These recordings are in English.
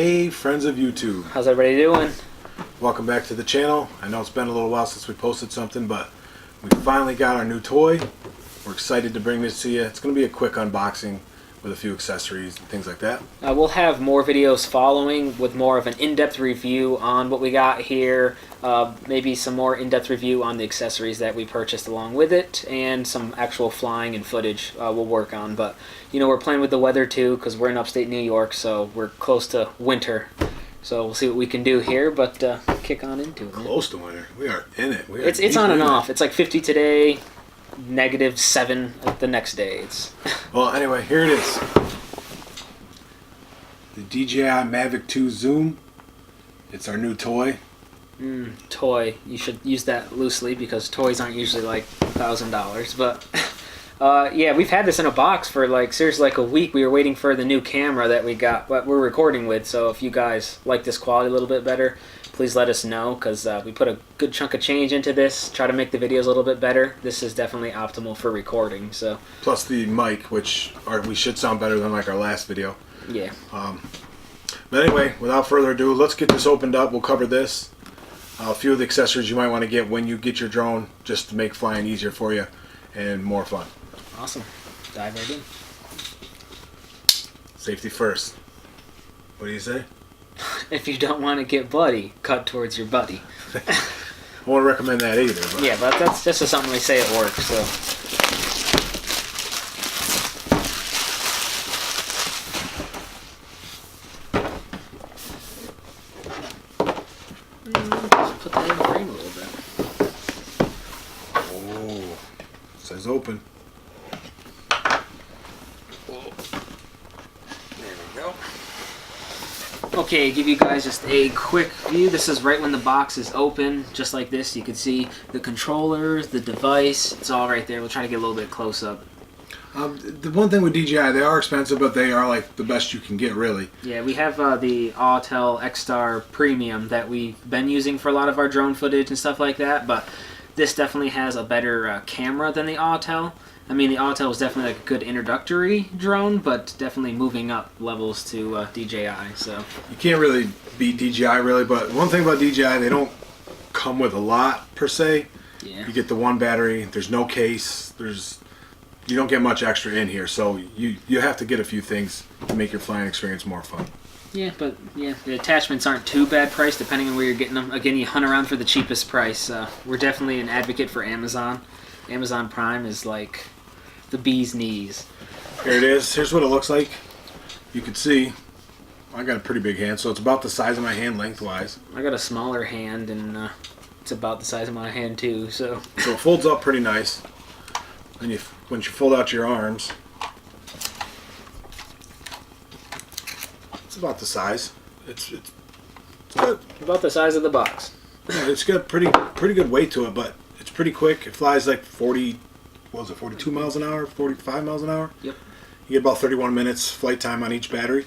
Hey friends of YouTube. How's everybody doing? Welcome back to the channel. I know it's been a little while since we posted something, but we finally got our new toy. We're excited to bring this to you. It's going to be a quick unboxing with a few accessories and things like that. We'll have more videos following with more of an in-depth review on what we got here, maybe some more in-depth review on the accessories that we purchased along with it, and some actual flying and footage we'll work on. But you know, we're playing with the weather too because we're in upstate New York, so we're close to winter. So we'll see what we can do here, but kick on into it. Close to winter. We are in it. It's on and off. It's like 50 today, -7 the next day. Well, anyway, here it is. The DJI Mavic 2 Zoom. It's our new toy. Toy. You should use that loosely because toys aren't usually like $1,000. But yeah, we've had this in a box for like seriously like a week. We were waiting for the new camera that we got, what we're recording with. So if you guys like this quality a little bit better, please let us know, because we put a good chunk of change into this, try to make the videos a little bit better. This is definitely optimal for recording. So plus the mic, which we should sound better than like our last video. Yeah. But anyway, without further ado, let's get this opened up. We'll cover this, a few of the accessories you might want to get when you get your drone, just to make flying easier for you and more fun. Awesome. Dive right in. Safety first. What do you say? If you don't want to get bloody, cut towards your buddy. I won't recommend that either. But. Yeah, but that's just something we say at work, so. Just put that in the frame a little bit. Oh, it says open. Okay, give you guys just a quick view. This is right when the box is open, just like this. You can see the controllers, the device, it's all right there. We'll try to get a little bit close up. The one thing with DJI, they are expensive, but they are like the best you can get, really. Yeah, we have the Autel X-Star Premium that we've been using for a lot of our drone footage and stuff like that, but this definitely has a better camera than the Autel. I mean, the Autel was definitely like a good introductory drone, but definitely moving up levels to DJI. So you can't really beat DJI, really. But one thing about DJI, they don't come with a lot per se. Yeah. You get the one battery. There's no case. You don't get much extra in here, so you have to get a few things to make your flying experience more fun. Yeah, but yeah, the attachments aren't too bad priced depending on where you're getting them. Again, you hunt around for the cheapest price. We're definitely an advocate for Amazon. Amazon Prime is like the bee's knees. Here it is. Here's what it looks like. You can see I got a pretty big hand, so it's about the size of my hand lengthwise. I got a smaller hand, and it's about the size of my hand too. So it folds up pretty nice. And once you fold out your arms, it's about the size. It's good. About the size of the box. Yeah, it's got pretty good weight to it, but it's pretty quick. It flies like 42 miles an hour, 45 miles an hour. Yep. You get about 31 minutes flight time on each battery.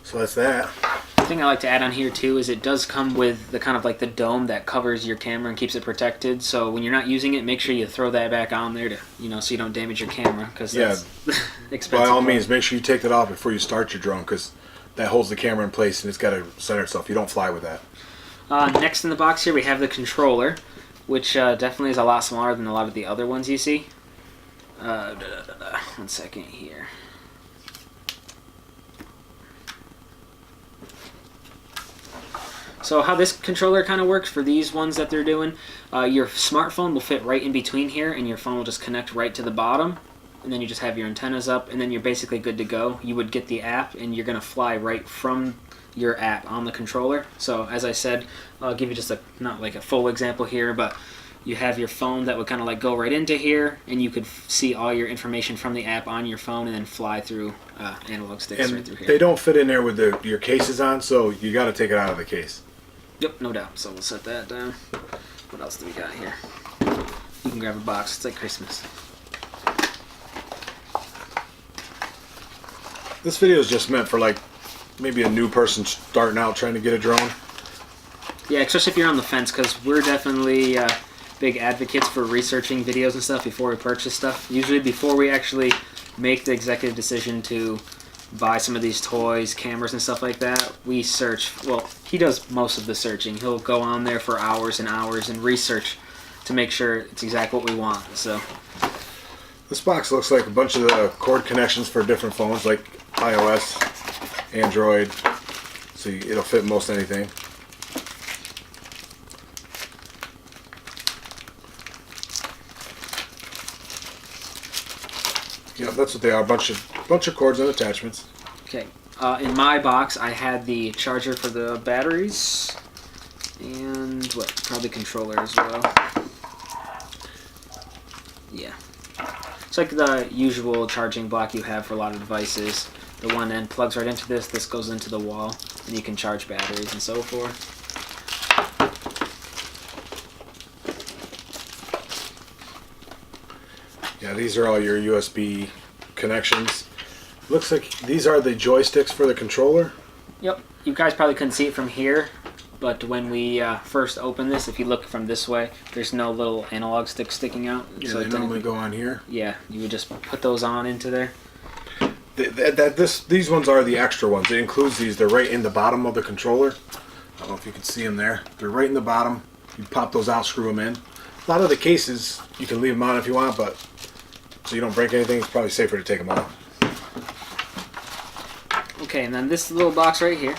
So that's that. The thing I like to add on here too is it does come with the kind of like the dome that covers your camera and keeps it protected. So when you're not using it, make sure you throw that back on there to, so you don't damage your camera, because that's expensive. By all means, make sure you take that off before you start your drone, because that holds the camera in place and it's got to center itself. You don't fly with that. Next in the box here we have the controller, which definitely is a lot smaller than a lot of the other ones you see. 1 second here. So how this controller kind of works for these ones that they're doing, your smartphone will fit right in between here, and your phone will just connect right to the bottom, and then you just have your antennas up, and then you're basically good to go. You would get the app, and you're going to fly right from your app on the controller. So as I said, I'll give you just not like a full example here, but you have your phone that would kind of like go right into here, and you could see all your information from the app on your phone and then fly through analog sticks and right through here. They don't fit in there with your cases on, so you got to take it out of the case. Yep, no doubt. So we'll set that down. What else do we got here? You can grab a box. It's like Christmas. This video is just meant for like maybe a new person starting out trying to get a drone. Yeah, especially if you're on the fence, because we're definitely big advocates for researching videos and stuff before we purchase stuff. Usually before we actually make the executive decision to buy some of these toys, cameras, and stuff like that, we search. Well, he does most of the searching. He'll go on there for hours and hours and research to make sure it's exactly what we want. So this box looks like a bunch of the cord connections for different phones, like iOS, Android. So it'll fit most anything. Yeah, that's what they are. A bunch of cords and attachments. okay, in my box, I had the charger for the batteries and probably controller as well. Yeah, it's like the usual charging block you have for a lot of devices. The one end plugs right into this. This goes into the wall, and you can charge batteries and so forth. Yeah, these are all your USB connections. Looks like these are the joysticks for the controller. Yep, you guys probably couldn't see it from here, but when we first open this, if you look from this way, there's no little analog stick sticking out. Yeah, they normally go on here. Yeah, you would just put those on into there. These ones are the extra ones. It includes these. They're right in the bottom of the controller. I don't know if you can see them there. They're right in the bottom. You pop those out, screw them in. A lot of the cases, you can leave them on if you want, but so you don't break anything, it's probably safer to take them off. Okay, and then this little box right here,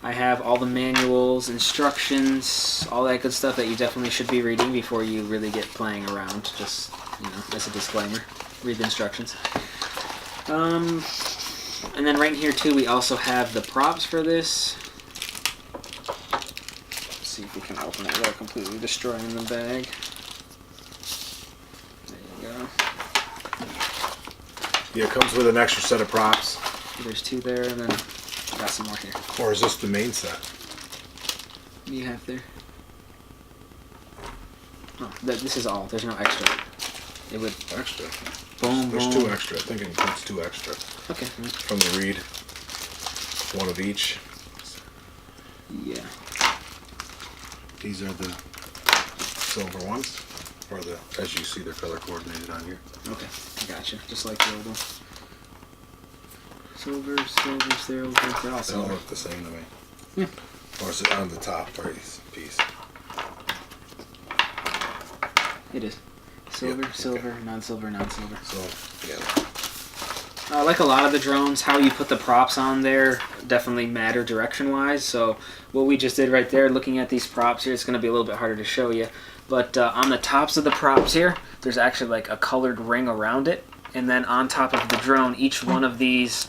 I have all the manuals, instructions, all that good stuff that you definitely should be reading before you really get playing around. Just, as a disclaimer, read the instructions. And then right here too, we also have the props for this. Let's see if we can open it without completely destroying the bag. There you go. Yeah, it comes with an extra set of props. There's two there, and then got some more here. Or is this the main set? What do you have there? Oh, this is all. There's no extra. It would Extra? boom. There's boom. two extra. I think it includes two extra. Okay. From the read. One of each. Yeah. These are the silver ones. Or as you see, they're color coordinated on here. Okay. Gotcha. Just like the old one. Silver, they're all They all silver. look the same to me. Yeah. Or is it on the top piece? It is. Silver, Yep, okay. silver, non-silver, non-silver. So, yeah. Like a lot of the drones, how you put the props on there definitely matter direction-wise. So what we just did right there, looking at these props here, it's going to be a little bit harder to show you. But on the tops of the props here, there's actually like a colored ring around it. And then on top of the drone, each one of these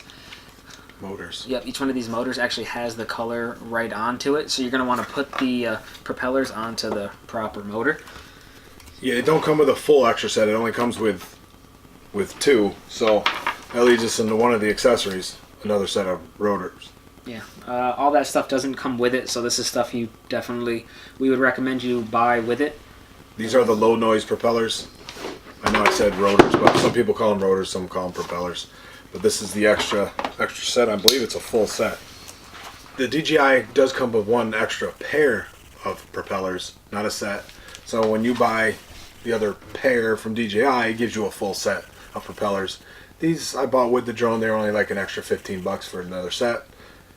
Motors. Yep, each one of these motors actually has the color right onto it. So you're going to want to put the propellers onto the proper motor. Yeah, it don't come with a full extra set. It only comes with two. So that leads us into one of the accessories, another set of rotors. Yeah, all that stuff doesn't come with it, so this is stuff we would recommend you buy with it. These are the low noise propellers. I know I said rotors, but some people call them rotors, some call them propellers. But this is the extra set. I believe it's a full set. The DJI does come with one extra pair of propellers, not a set. So when you buy the other pair from DJI, it gives you a full set of propellers. These I bought with the drone. They're only like an extra $15 for another set.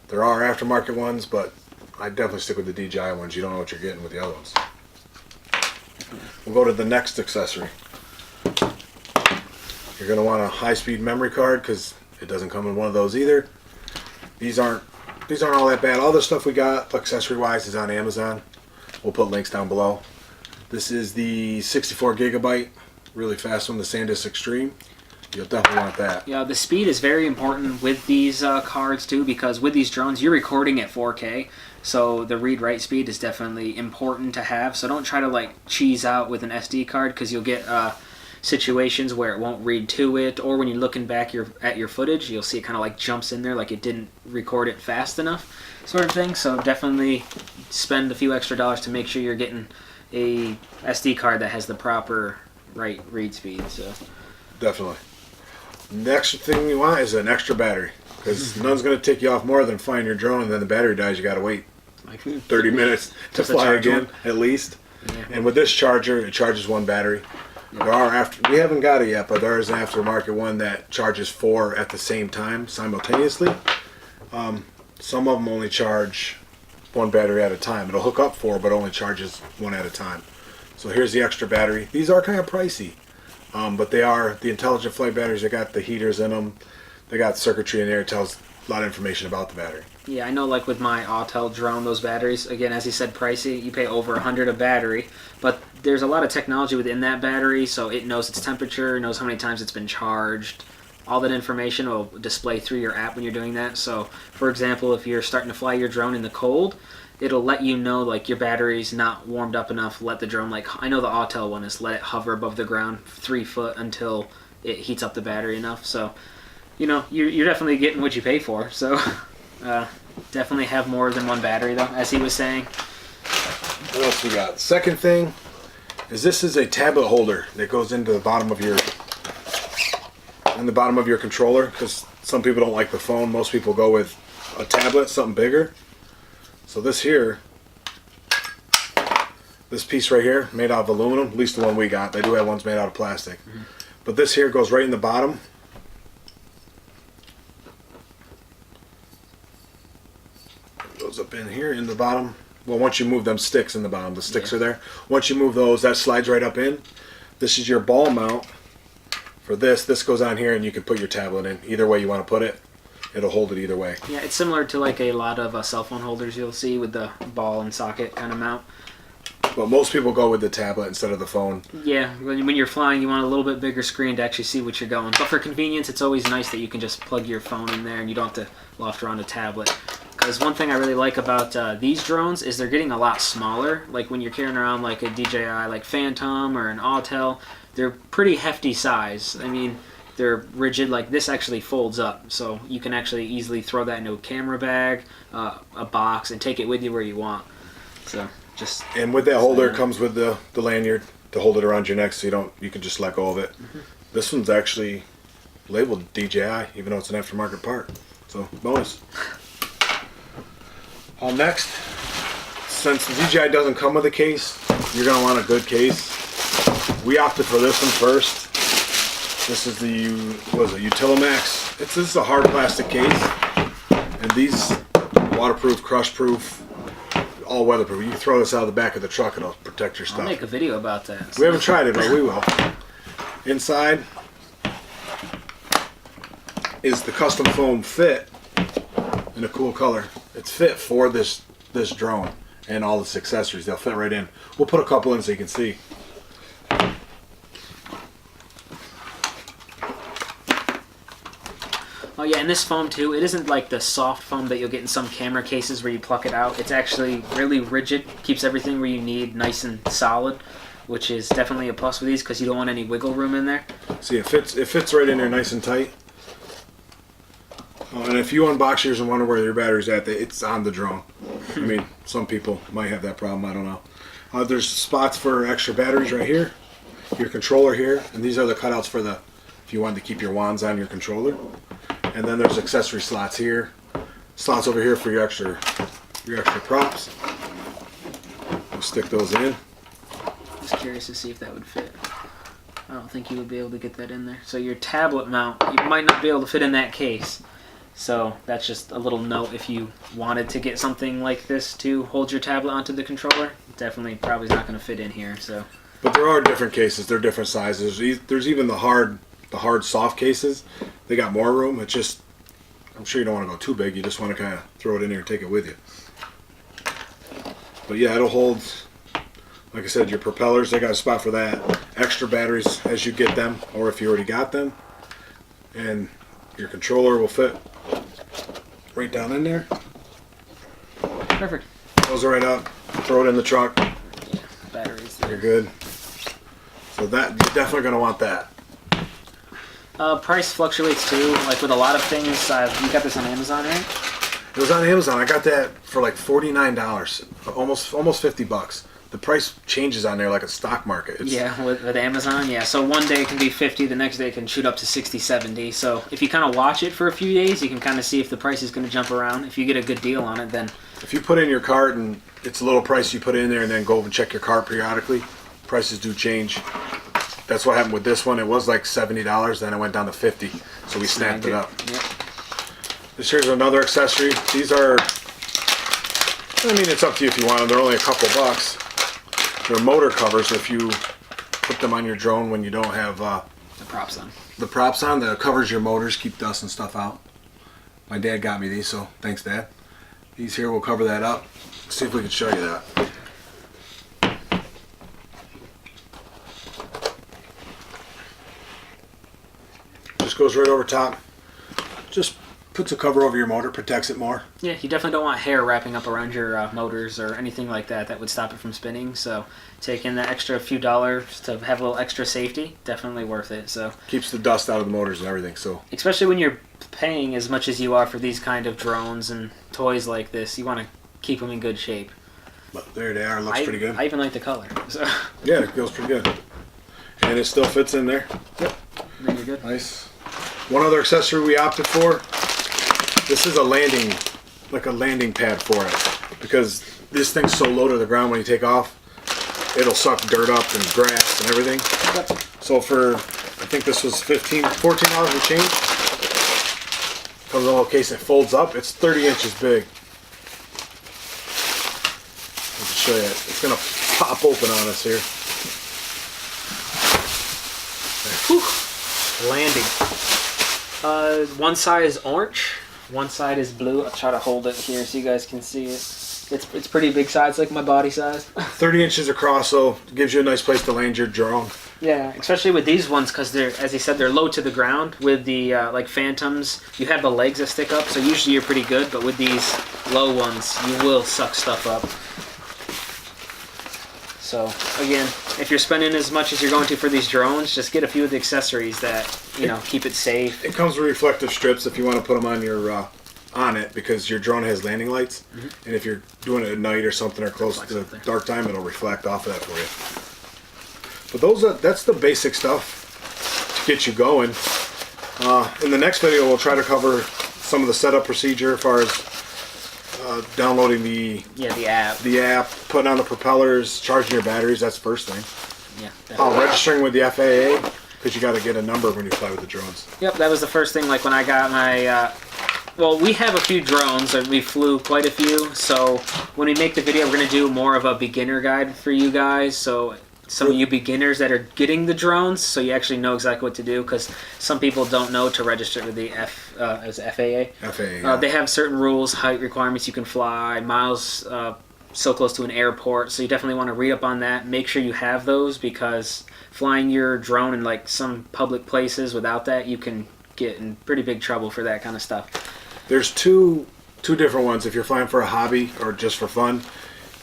There are aftermarket ones, but I definitely stick with the DJI ones. You don't know what you're getting with the other ones. We'll go to the next accessory. You're going to want a high-speed memory card because it doesn't come in one of those either. These aren't all that bad. All the stuff we got accessory-wise is on Amazon. We'll put links down below. This is the 64 gigabyte, really fast one, the SanDisk Extreme. You'll definitely want that. Yeah, the speed is very important with these cards too, because with these drones you're recording at 4K, so the read-write speed is definitely important to have. So don't try to like cheese out with an SD card, because you'll get situations where it won't read to it, or when you're looking back at your footage, you'll see it kind of like jumps in there like it didn't record it fast enough, sort of thing. So definitely spend a few extra dollars to make sure you're getting a SD card that has the proper read speed. So Definitely. Next thing you want is an extra battery, because none's going to take you off more than flying your drone, and then the battery dies. You got to wait like 30 minutes to Just a fly charge again, one? at least. Yeah. And with this charger, it charges one battery. There are we haven't got it yet, but there is an aftermarket one that charges 4 at the same time simultaneously. Some of them only charge 1 battery at a time. It'll hook up 4, but only charges 1 at a time. So here's the extra battery. These are kind of pricey, but they are the intelligent flight batteries. They got the heaters in them. They got circuitry in there. It tells a lot of information about the battery. Yeah, I know, like with my Autel drone, those batteries, again, as you said, pricey. You pay over $100 a battery, but there's a lot of technology within that battery, so it knows its temperature, knows how many times it's been charged. All that information will display through your app when you're doing that. So, for example, if you're starting to fly your drone in the cold, it'll let you know, like, your battery's not warmed up enough. Let the drone, like, I know the Autel one is let it hover above the ground 3 foot until it heats up the battery enough. So, you know, you're definitely getting what you pay for. So, definitely have more than 1 battery, though, as he was saying. What else we got? Second thing is this is a tablet holder that goes into the bottom of your controller, because some people don't like the phone. Most people go with a tablet, something bigger. So this here, this piece right here, made out of aluminum, at least the one we got. They do have ones made out of plastic. Mm-hmm. But this here goes right in the bottom. It goes up in here in the bottom. Well, once you move them sticks in the bottom, the sticks are there. Once you move those, that slides right up in. This is your ball mount for this. This goes on here, and you can put your tablet in. Either way you want to put it, it'll hold it either way. Yeah, it's similar to like a lot of cell phone holders you'll see with the ball and socket kind of mount. But most people go with the tablet instead of the phone. Yeah, when you're flying, you want a little bit bigger screen to actually see what you're going. But for convenience, it's always nice that you can just plug your phone in there and you don't have to loft around a tablet. Because one thing I really like about these drones is they're getting a lot smaller. Like when you're carrying around like a DJI like Phantom or an Autel, they're pretty hefty size. I mean, they're rigid. Like this actually folds up, so you can actually easily throw that into a camera bag, a box, and take it with you where you want. So just and with that holder it comes with the lanyard to hold it around your neck, so you can just let go of it. Mm-hmm. This one's actually labeled DJI, even though it's an aftermarket part. So bonus. Next, since the DJI doesn't come with a case, you're going to want a good case. We opted for this one first. This is the, Utilimax. This is a hard plastic case. And these, waterproof, crush-proof, all weatherproof. You can throw this out of the back of the truck, it'll protect your stuff. I'll make a video about that. We haven't tried it, but we will. Inside is the custom foam fit in a cool color. It's fit for this drone and all its accessories. They'll fit right in. We'll put a couple in so you can see. Oh yeah, and this foam too, it isn't like the soft foam that you'll get in some camera cases where you pluck it out. It's actually really rigid, keeps everything where you need nice and solid, which is definitely a plus with these because you don't want any wiggle room in there. See, it fits right in there nice and tight. And if you unbox yours and wonder where your battery's at, it's on the drone. I mean, some people might have that problem, I don't know. There's spots for extra batteries right here, your controller here, and these are the cutouts for if you wanted to keep your wands on your controller. And then there's accessory slots here, slots over here for your extra props. We'll stick those in. Just curious to see if that would fit. I don't think you would be able to get that in there. So your tablet mount, you might not be able to fit in that case. So that's just a little note if you wanted to get something like this to hold your tablet onto the controller. Definitely probably not going to fit in here. So, but there are different cases. They're different sizes. There's even the hard soft cases. They got more room. It's just, I'm sure you don't want to go too big. You just want to kind of throw it in there and take it with you. But yeah, it'll hold, like I said, your propellers. They got a spot for that. Extra batteries as you get them, or if you already got them. And your controller will fit right down in there. Perfect. Goes right up. Throw it in the truck. Yeah, batteries there. You're good. So that, you're definitely going to want that. Price fluctuates too. Like with a lot of things, you got this on Amazon, right? It was on Amazon. I got that for like $49, almost $50. The price changes on there like a stock market. Yeah, with Amazon, yeah. So one day it can be 50, the next day it can shoot up to 60, 70. So if you kind of watch it for a few days, you can kind of see if the price is going to jump around. If you get a good deal on it, then... If you put in your cart and it's a little price you put in there and then go and check your cart periodically, prices do change. that's what happened with this one. It was like $70, then it went down to $50, so we snapped it up. Yep. This here's another accessory. These are, I mean, it's up to you if you want them. They're only a couple bucks. They're motor covers if you put them on your drone when you don't have The props on. the props on. That covers your motors, keep dust and stuff out. My dad got me these, so thanks, Dad. These here will cover that up. Let's see if we can show you that. Just goes right over top. Just puts a cover over your motor, protects it more. Yeah, you definitely don't want hair wrapping up around your motors or anything like that. That would stop it from spinning. So taking the extra few dollars to have a little extra safety, definitely worth it. So Keeps the dust out of the motors and everything. So especially when you're paying as much as you are for these kind of drones and toys like this, you want to keep them in good shape. but there they are. Looks pretty good. I even like the color. So Yeah, it goes pretty good. And it still fits in there. yep, then you're good. Nice. One other accessory we opted for. This is a landing pad for it, because this thing's so low to the ground when you take off, it'll suck dirt up and grass and everything. Yep. So for, I think this was $14 and change. Comes in a little case and it folds up. It's 30 inches big. Let me show you. It's gonna pop open on us here. Whew. Landing. One side is orange, one side is blue. I'll try to hold it here so you guys can see it. It's pretty big size, like my body size. 30 inches across, so it gives you a nice place to land your drone. Yeah, especially with these ones, because they're, as he said, they're low to the ground. With the like Phantoms, you have the legs that stick up, so usually you're pretty good. But with these low ones, you will suck stuff up. So again, if you're spending as much as you're going to for these drones, just get a few of the accessories that keep it safe. It comes with reflective strips if you want to put them on your on it, because your drone has landing lights, and if you're doing it at night or something or close to dark time, it'll reflect off of that for you. But that's the basic stuff to get you going. In the next video, we'll try to cover some of the setup procedure as far as downloading the app, putting on the propellers, charging your batteries. That's the first thing. Yeah. Registering with the FAA, because you got to get a number when you fly with the drones. Yep, that was the first thing. Like when I got my. Well, we have a few drones, and we flew quite a few. So when we make the video, we're going to do more of a beginner guide for you guys. So some of you beginners that are getting the drones, so you actually know exactly what to do, because some people don't know to register with the FAA. FAA. They have certain rules, height requirements you can fly, miles so close to an airport. So you definitely want to read up on that. Make sure you have those, because flying your drone in like some public places without that, you can get in pretty big trouble for that kind of stuff. There's two different ones. If you're flying for a hobby or just for fun,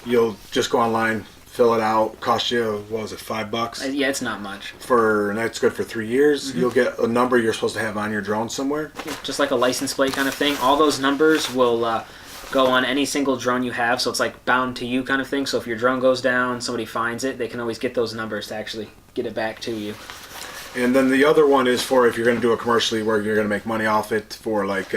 you'll just go online, fill it out. Cost you, what was it, $5? Yeah, it's not much. And that's good for 3 years. You'll get a number you're supposed to have on your drone somewhere. Just like a license plate kind of thing. All those numbers will go on any single drone you have, so it's like bound to you kind of thing. So if your drone goes down, somebody finds it, they can always get those numbers to actually get it back to you. And then the other one is for if you're going to do it commercially, where you're going to make money off it, for like,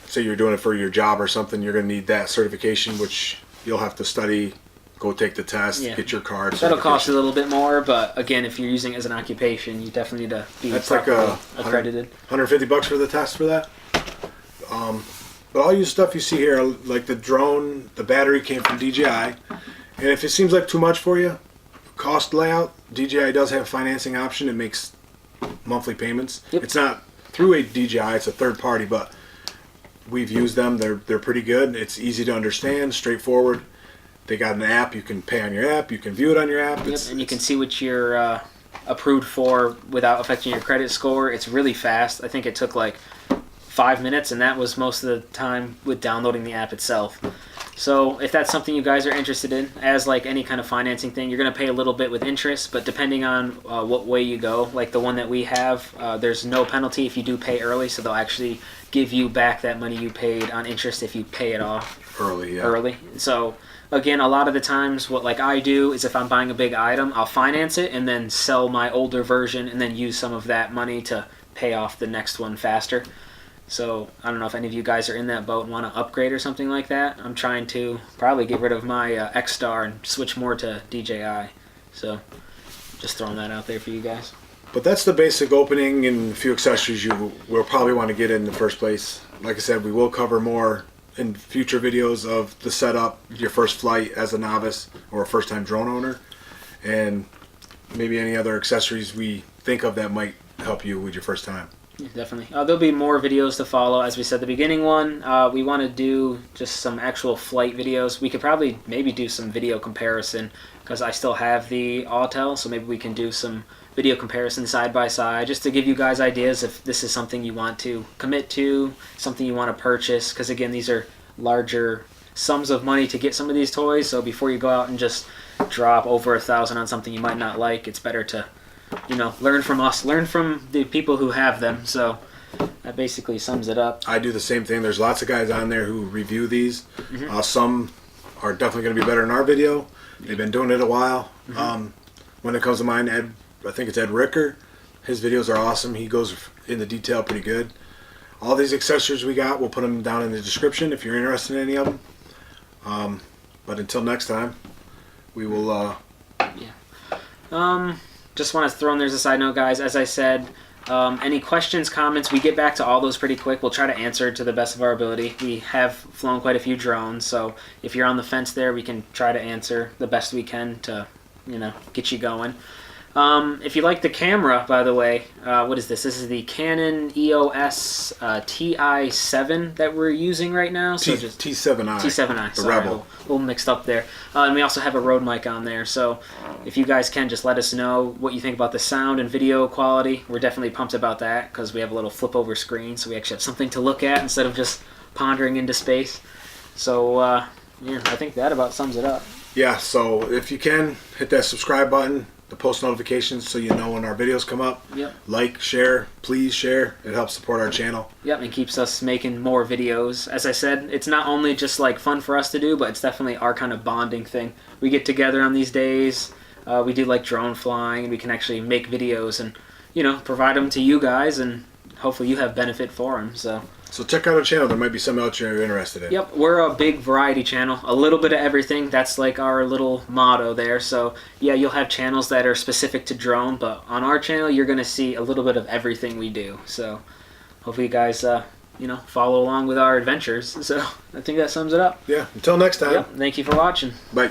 say you're doing it for your job or something, you're going to need that certification, which you'll have to study, go take the test, get your card. That'll cost a little bit more, but again, if you're using it as an occupation, you definitely need to be accredited. $150 for the test for that. But all you stuff you see here, like the drone, the battery came from DJI, and if it seems like too much for you, cost layout, DJI does have a financing option. It makes monthly payments. Yep. It's not through a DJI, it's a third party, but we've used them. They're pretty good. It's easy to understand, straightforward. They got an app. You can pay on your app. You can view it on your app. And you can see what you're approved for without affecting your credit score. It's really fast. I think it took like 5 minutes, and that was most of the time with downloading the app itself. So if that's something you guys are interested in, as like any kind of financing thing, you're going to pay a little bit with interest, but depending on what way you go, like the one that we have, there's no penalty if you do pay early, so they'll actually give you back that money you paid on interest if you pay it off early. So again, a lot of the times what like I do is if I'm buying a big item, I'll finance it and then sell my older version and then use some of that money to pay off the next one faster. So I don't know if any of you guys are in that boat and want to upgrade or something like that. I'm trying to probably get rid of my X-Star and switch more to DJI. So Just throwing that out there for you guys. But that's the basic opening and a few accessories you will probably want to get in the first place. Like I said, we will cover more in future videos of the setup, your first flight as a novice or a first-time drone owner, and maybe any other accessories we think of that might help you with your first time. Yeah, definitely. There'll be more videos to follow. As we said, the beginning one, we want to do just some actual flight videos. We could probably maybe do some video comparison because I still have the Autel, so maybe we can do some video comparison side by side just to give you guys ideas if this is something you want to commit to, something you want to purchase, because again, these are larger sums of money to get some of these toys, so before you go out and just drop over $1,000 on something you might not like, it's better to, you know, learn from us, learn from the people who have them. So that basically sums it up. I do the same thing. There's lots of guys on there who review these. Some are definitely going to be better in our video. They've been doing it a while. When it comes to mine, I think it's Ed Ricker. His videos are awesome. He goes into detail pretty good. All these accessories we got, we'll put them down in the description if you're interested in any of them. But until next time, we will... Just want to throw in there as a side note, guys. As I said, any questions, comments, we get back to all those pretty quick. We'll try to answer to the best of our ability. We have flown quite a few drones, so if you're on the fence there, we can try to answer the best we can to, you know, get you going. If you like the camera, by the way, what is this? This is the Canon EOS TI7 that we're using right now. So just T7i. T7i. The Sorry, Rebel. a little mixed up there. And we also have a Rode mic on there. So if you guys can, just let us know what you think about the sound and video quality. We're definitely pumped about that because we have a little flip over screen, so we actually have something to look at instead of just pondering into space. So yeah, I think that about sums it up. Yeah, so if you can, hit that subscribe button, the post notifications so you know when our videos come up. Yep. Like, share, please share. It helps support our channel. Yep, and keeps us making more videos. As I said, it's not only just like fun for us to do, but it's definitely our kind of bonding thing. We get together on these days. We do like drone flying, and we can actually make videos and, you know, provide them to you guys, and hopefully you have benefit for them. So check out our channel. There might be something else you're interested in. Yep, we're a big variety channel. A little bit of everything. That's like our little motto there. So yeah, you'll have channels that are specific to drone, but on our channel, you're going to see a little bit of everything we do. So hopefully you guys, you know, follow along with our adventures. So I think that sums it up. Yeah, until next time. Yep, thank you for watching. Bye.